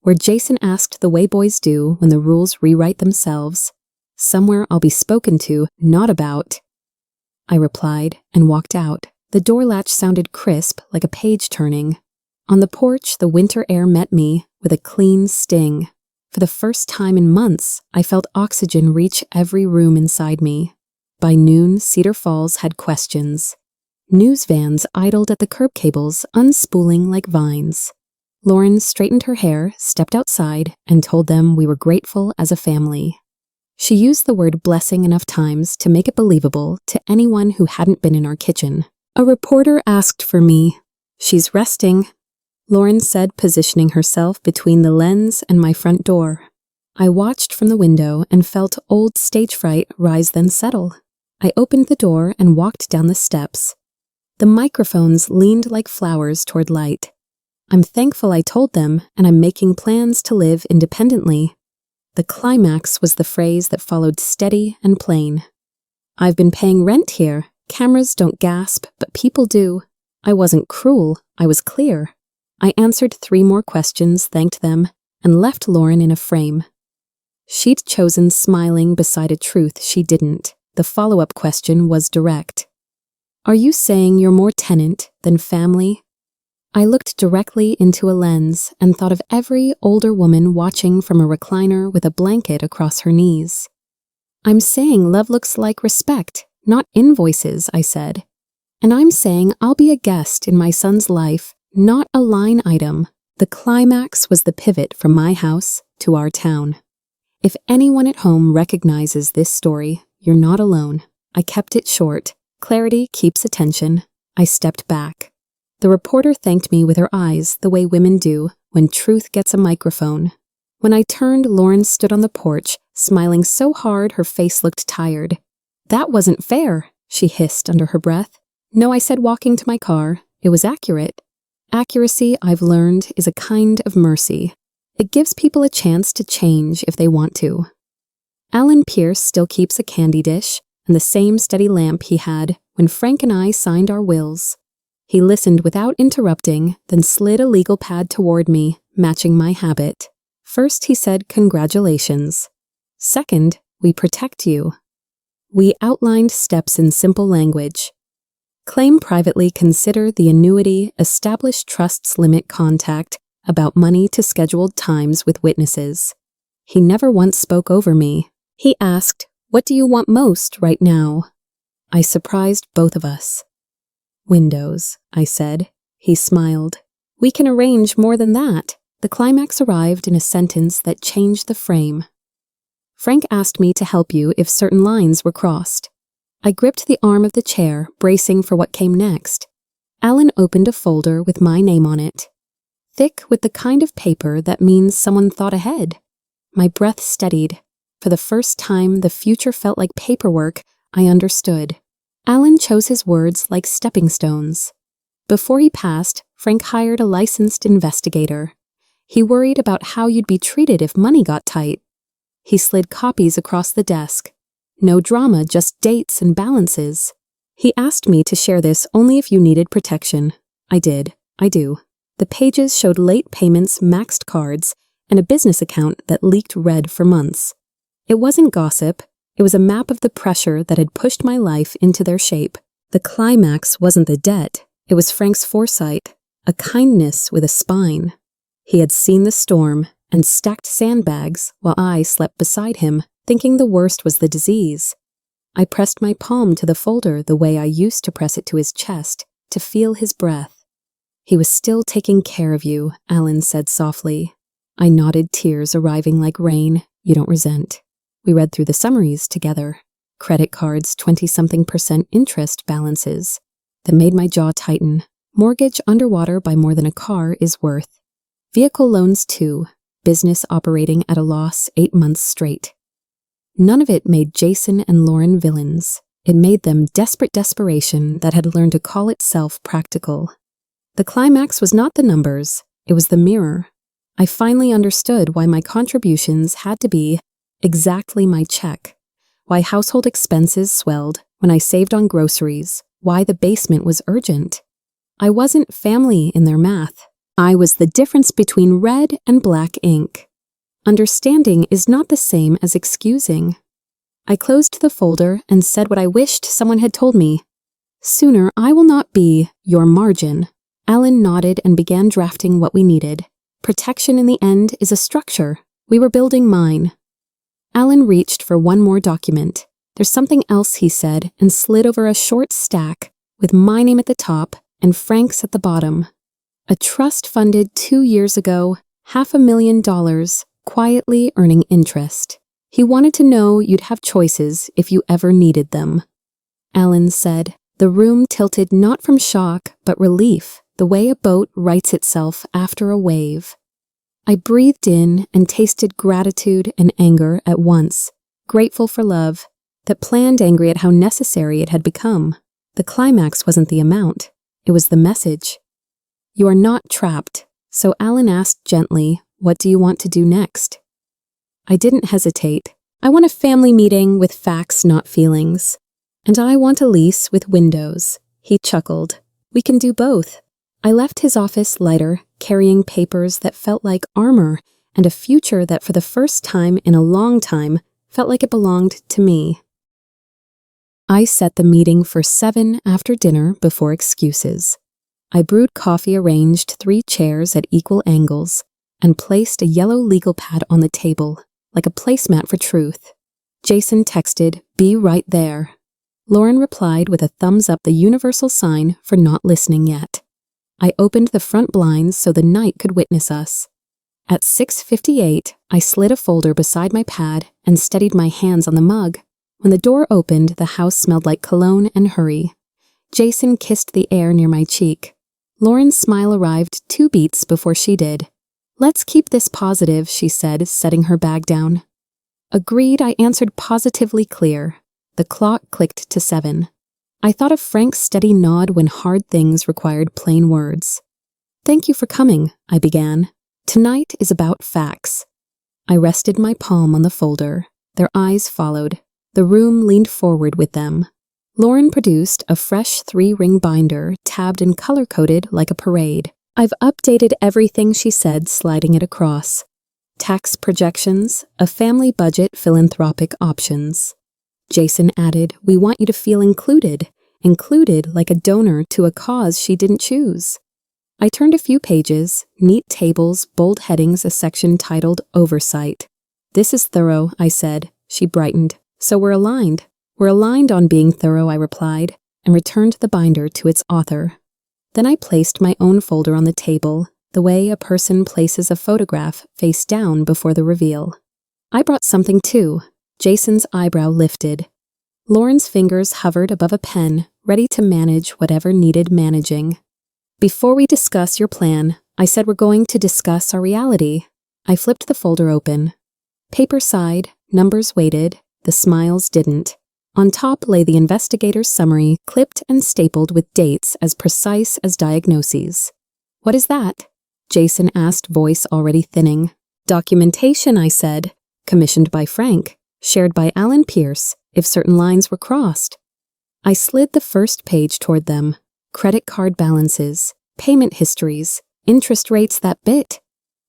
Where Jason asked the way boys do when the rules rewrite themselves. Somewhere I'll be spoken to, not about. I replied and walked out. The door latch sounded crisp like a page turning. On the porch, the winter air met me with a clean sting. For the first time in months, I felt oxygen reach every room inside me. By noon, Cedar Falls had questions. News vans idled at the curb cables, unspooling like vines. Lauren straightened her hair, stepped outside, and told them we were grateful as a family. She used the word blessing enough times to make it believable to anyone who hadn't been in our kitchen. A reporter asked for me. She's resting, Lauren said, positioning herself between the lens and my front door. I watched from the window and felt old stage fright rise then settle. I opened the door and walked down the steps. The microphones leaned like flowers toward light. I'm thankful I told them, and I'm making plans to live independently. The climax was the phrase that followed steady and plain. I've been paying rent here. Cameras don't gasp, but people do. I wasn't cruel, I was clear. I answered 3 more questions, thanked them, and left Lauren in a frame. She'd chosen smiling beside a truth she didn't. The follow-up question was direct. Are you saying you're more tenant than family? I looked directly into a lens and thought of every older woman watching from a recliner with a blanket across her knees. I'm saying love looks like respect, not invoices, I said. And I'm saying I'll be a guest in my son's life, not a line item. The climax was the pivot from my house to our town. If anyone at home recognizes this story, you're not alone. I kept it short. Clarity keeps attention. I stepped back. The reporter thanked me with her eyes the way women do when truth gets a microphone. When I turned, Lauren stood on the porch, smiling so hard her face looked tired. "That wasn't fair," she hissed under her breath. "No," I said, walking to my car. It was accurate. Accuracy, I've learned, is a kind of mercy. It gives people a chance to change if they want to. Alan Pierce still keeps a candy dish and the same steady lamp he had when Frank and I signed our wills. He listened without interrupting, then slid a legal pad toward me, matching my habit. First, he said, "Congratulations." Second, "We protect you." We outlined steps in simple language. Claim privately, consider the annuity, establish trusts, limit contact about money to scheduled times with witnesses. He never once spoke over me. He asked, "What do you want most right now?" I surprised both of us. "Windows," I said. He smiled. "We can arrange more than that." The climax arrived in a sentence that changed the frame. "Frank asked me to help you if certain lines were crossed." I gripped the arm of the chair, bracing for what came next. Alan opened a folder with my name on it. Thick with the kind of paper that means someone thought ahead. My breath steadied. For the first time, the future felt like paperwork I understood. Alan chose his words like stepping stones. Before he passed, Frank hired a licensed investigator. He worried about how you'd be treated if money got tight. He slid copies across the desk. No drama, just dates and balances. He asked me to share this only if you needed protection. I did. I do. The pages showed late payments, maxed cards, and a business account that leaked red for months. It wasn't gossip. It was a map of the pressure that had pushed my life into their shape. The climax wasn't the debt. It was Frank's foresight, a kindness with a spine. He had seen the storm and stacked sandbags while I slept beside him, thinking the worst was the disease. I pressed my palm to the folder the way I used to press it to his chest, to feel his breath. "He was still taking care of you," Alan said softly. I nodded, tears arriving like rain. "You don't resent." We read through the summaries together. Credit cards, 20-something% interest balances. That made my jaw tighten. Mortgage underwater by more than a car is worth. Vehicle loans too. Business operating at a loss 8 months straight. None of it made Jason and Lauren villains. It made them desperate desperation that had learned to call itself practical. The climax was not the numbers, it was the mirror. I finally understood why my contributions had to be exactly my check, why household expenses swelled when I saved on groceries, why the basement was urgent. I wasn't family in their math. I was the difference between red and black ink. Understanding is not the same as excusing. I closed the folder and said what I wished someone had told me. "Sooner, I will not be your margin." Alan nodded and began drafting what we needed. Protection in the end is a structure. We were building mine. Alan reached for one more document. "There's something else," he said, and slid over a short stack with my name at the top and Frank's at the bottom. A trust funded 2 years ago, $500,000, quietly earning interest. He wanted to know you'd have choices if you ever needed them. Alan said. The room tilted not from shock, but relief, the way a boat rights itself after a wave. I breathed in and tasted gratitude and anger at once, grateful for love, that planned angry at how necessary it had become. The climax wasn't the amount, it was the message. "You are not trapped," so Alan asked gently, "What do you want to do next?" I didn't hesitate. "I want a family meeting with facts, not feelings. And I want a lease with windows." He chuckled. "We can do both." I left his office lighter, carrying papers that felt like armor and a future that for the first time in a long time felt like it belonged to me. I set the meeting for 7 after dinner before excuses. I brewed coffee, arranged 3 chairs at equal angles, and placed a yellow legal pad on the table, like a placemat for truth. Jason texted, "Be right there." Lauren replied with a thumbs up, the universal sign for not listening yet. I opened the front blinds so the night could witness us. At 6:58, I slid a folder beside my pad and steadied my hands on the mug. When the door opened, the house smelled like cologne and hurry. Jason kissed the air near my cheek. Lauren's smile arrived 2 beats before she did. "Let's keep this positive," she said, setting her bag down. "Agreed," I answered, positively clear. The clock clicked to 7. I thought of Frank's steady nod when hard things required plain words. "Thank you for coming," I began. "Tonight is about facts." I rested my palm on the folder. Their eyes followed. The room leaned forward with them. Lauren produced a fresh 3-ring binder, tabbed and color-coded like a parade. "I've updated everything," she said, sliding it across. "Tax projections, a family budget, philanthropic options." Jason added, "We want you to feel included like a donor to a cause she didn't choose." I turned a few pages, neat tables, bold headings, a section titled Oversight. "This is thorough," I said. She brightened. "So we're aligned." "We're aligned on being thorough," I replied, and returned the binder to its author. Then I placed my own folder on the table, the way a person places a photograph face down before the reveal. "I brought something too." Jason's eyebrow lifted. Lauren's fingers hovered above a pen, ready to manage whatever needed managing. "Before we discuss your plan, I said we're going to discuss our reality." I flipped the folder open. Paper sighed, numbers waited, the smiles didn't. On top lay the investigator's summary, clipped and stapled with dates as precise as diagnoses. "What is that?" Jason asked, voice already thinning. "Documentation," I said. "Commissioned by Frank. Shared by Alan Pierce, if certain lines were crossed." I slid the first page toward them. Credit card balances, payment histories, interest rates that bit.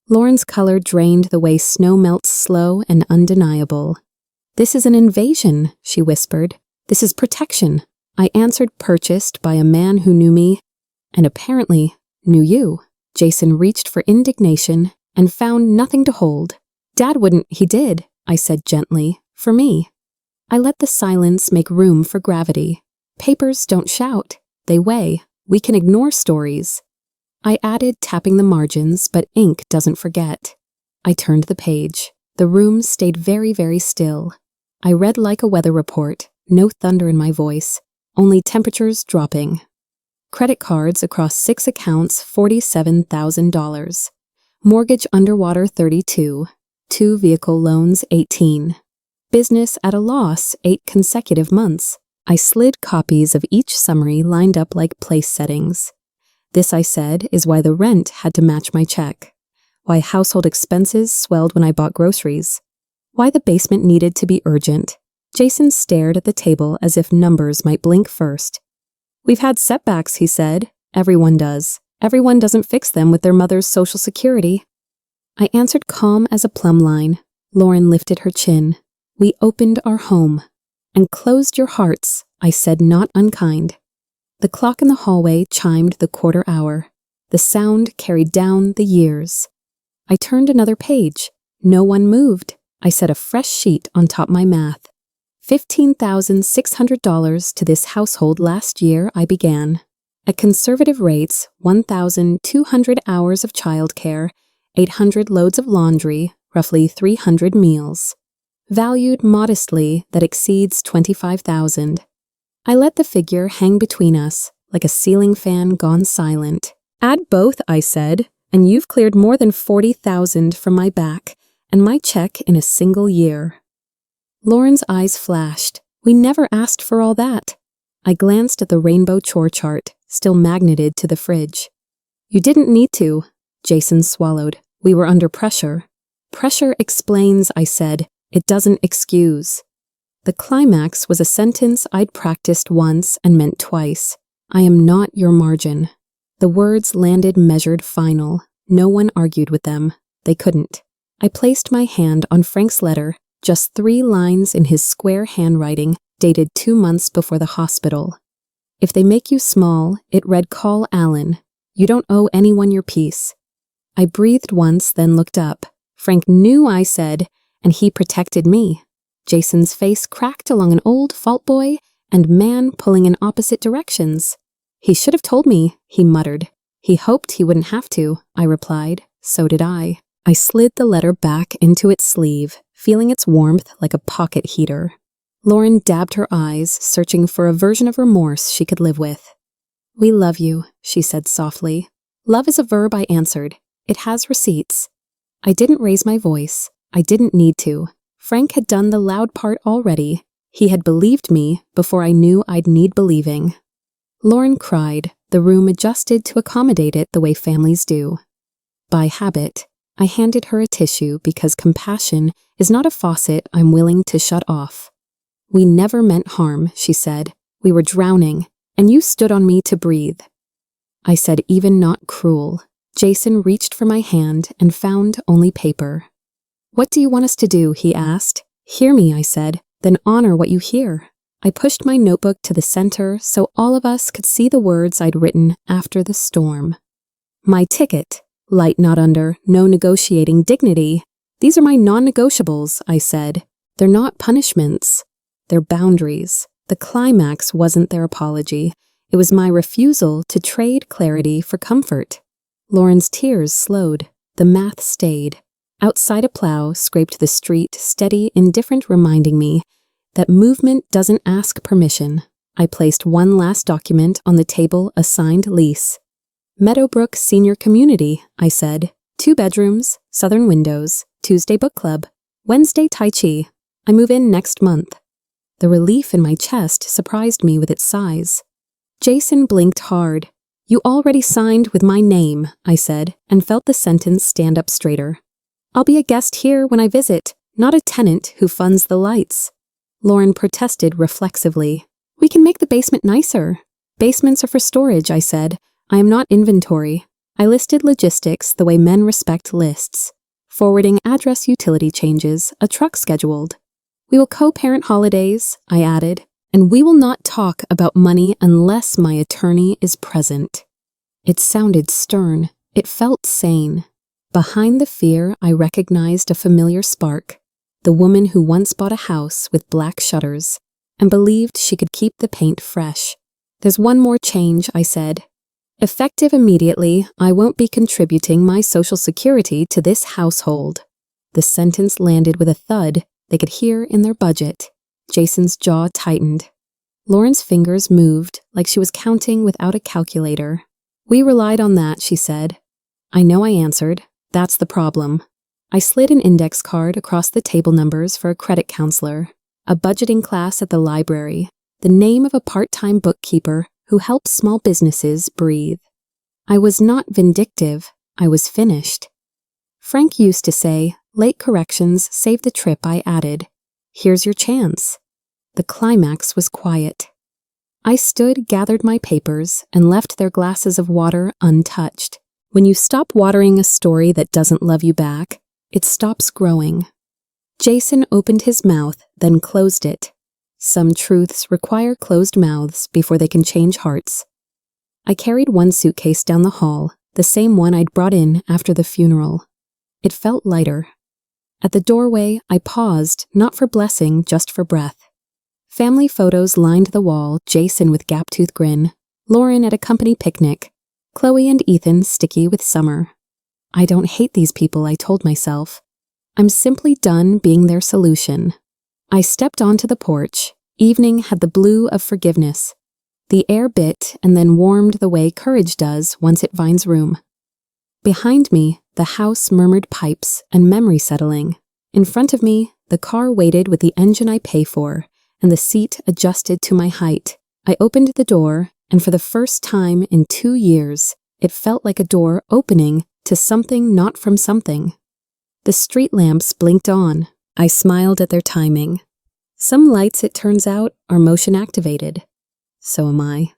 Lauren's color drained the way snow melts, slow and undeniable. "This is an invasion," she whispered. "This is protection." I answered, purchased by a man who knew me, and apparently knew you. Jason reached for indignation and found nothing to hold. "Dad wouldn't." "He did," I said gently, "for me." I let the silence make room for gravity. "Papers don't shout. They weigh. We can ignore stories." I added, tapping the margins, "but ink doesn't forget." I turned the page. The room stayed very, very still. I read like a weather report, no thunder in my voice, only temperatures dropping. Credit cards across 6 accounts, $47,000. Mortgage underwater, 32. 2 vehicle loans, 18. Business at a loss, 8 consecutive months. I slid copies of each summary lined up like place settings. "This," I said, "is why the rent had to match my check. Why household expenses swelled when I bought groceries. Why the basement needed to be urgent." Jason stared at the table as if numbers might blink first. "We've had setbacks," he said. "Everyone does. Everyone doesn't fix them with their mother's Social Security." I answered, calm as a plumb line. Lauren lifted her chin. "We opened our home. And closed your hearts," I said, not unkind. The clock in the hallway chimed the quarter hour. The sound carried down the years. I turned another page. No one moved. I set a fresh sheet on top my math. $15,600 to this household last year, I began. At conservative rates, 1,200 hours of childcare, 800 loads of laundry, roughly 300 meals. Valued modestly, that exceeds 25,000. I let the figure hang between us, like a ceiling fan gone silent. "Add both," I said, "and you've cleared more than 40,000 from my back, and my check in a single year." Lauren's eyes flashed. "We never asked for all that." I glanced at the rainbow chore chart, still magneted to the fridge. "You didn't need to." Jason swallowed. "We were under pressure." "Pressure explains," I said. "It doesn't excuse." The climax was a sentence I'd practiced once and meant twice. "I am not your margin." The words landed measured, final. No one argued with them. They couldn't. I placed my hand on Frank's letter, just 3 lines in his square handwriting, dated 2 months before the hospital. "If they make you small," it read, "call Alan. You don't owe anyone your peace. I breathed once, then looked up. Frank knew I said, and he protected me. Jason's face cracked along an old fault boy and man pulling in opposite directions. He should have told me, he muttered. He hoped he wouldn't have to, I replied. So did I. I slid the letter back into its sleeve, feeling its warmth like a pocket heater. Lauren dabbed her eyes, searching for a version of remorse she could live with. We love you, she said softly. Love is a verb, I answered. It has receipts. I didn't raise my voice. I didn't need to. Frank had done the loud part already. He had believed me before I knew I'd need believing. Lauren cried. The room adjusted to accommodate it the way families do. By habit, I handed her a tissue because compassion is not a faucet I'm willing to shut off. We never meant harm, she said. We were drowning, and you stood on me to breathe. I said even not cruel. Jason reached for my hand and found only paper. What do you want us to do? He asked. Hear me, I said, then honor what you hear. I pushed my notebook to the center so all of us could see the words I'd written after the storm. My ticket, light not under, no negotiating dignity. These are my non-negotiables, I said. They're not punishments. They're boundaries. The climax wasn't their apology. It was my refusal to trade clarity for comfort. Lauren's tears slowed. The math stayed. Outside a plow scraped the street, steady, indifferent, reminding me that movement doesn't ask permission. I placed one last document on the table, a signed lease. Meadowbrook Senior Community, I said. 2 bedrooms, southern windows, Tuesday book club, Wednesday Tai Chi. I move in next month. The relief in my chest surprised me with its size. Jason blinked hard. You already signed with my name, I said, and felt the sentence stand up straighter. I'll be a guest here when I visit, not a tenant who funds the lights. Lauren protested reflexively. We can make the basement nicer. Basements are for storage, I said. I am not inventory. I listed logistics the way men respect lists. Forwarding address utility changes, a truck scheduled. We will co-parent holidays, I added, and we will not talk about money unless my attorney is present. It sounded stern. It felt sane. Behind the fear, I recognized a familiar spark. The woman who once bought a house with black shutters and believed she could keep the paint fresh. There's one more change, I said. Effective immediately, I won't be contributing my Social Security to this household. The sentence landed with a thud they could hear in their budget. Jason's jaw tightened. Lauren's fingers moved like she was counting without a calculator. We relied on that, she said. I know, I answered. That's the problem. I slid an index card across the table numbers for a credit counselor, a budgeting class at the library, the name of a part-time bookkeeper who helps small businesses breathe. I was not vindictive. I was finished. Frank used to say, late corrections save the trip, I added. Here's your chance. The climax was quiet. I stood, gathered my papers, and left their glasses of water untouched. When you stop watering a story that doesn't love you back, it stops growing. Jason opened his mouth, then closed it. Some truths require closed mouths before they can change hearts. I carried one suitcase down the hall, the same one I'd brought in after the funeral. It felt lighter. At the doorway, I paused, not for blessing, just for breath. Family photos lined the wall, Jason with gap-tooth grin, Lauren at a company picnic, Chloe and Ethan sticky with summer. I don't hate these people, I told myself. I'm simply done being their solution. I stepped onto the porch. Evening had the blue of forgiveness. The air bit and then warmed the way courage does once it finds room. Behind me, the house murmured pipes and memory settling. In front of me, the car waited with the engine I pay for, and the seat adjusted to my height. I opened the door, and for the first time in 2 years, it felt like a door opening to something not from something. The street lamps blinked on. I smiled at their timing. Some lights, it turns out, are motion activated. So am I.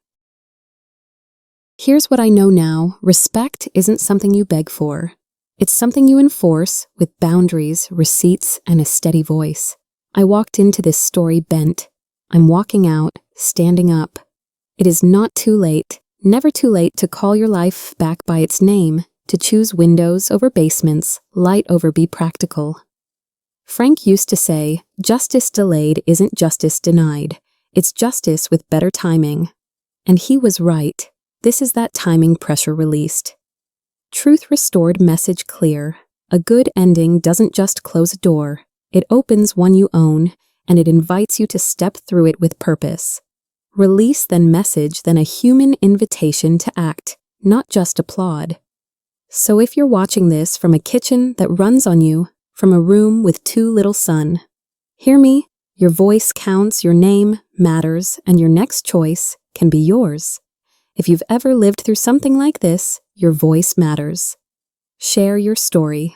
Here's what I know now. Respect isn't something you beg for. It's something you enforce with boundaries, receipts, and a steady voice. I walked into this story bent. I'm walking out, standing up. It is not too late. Never too late to call your life back by its name, to choose windows over basements, light over be practical. Frank used to say, justice delayed isn't justice denied. It's justice with better timing. And he was right. This is that timing pressure released. Truth restored, message clear. A good ending doesn't just close a door. It opens one you own, and it invites you to step through it with purpose. Release, then message, then a human invitation to act, not just applaud. So if you're watching this from a kitchen that runs on you, from a room with too little sun, hear me, your voice counts, your name matters, and your next choice can be yours. If you've ever lived through something like this, your voice matters. Share your story.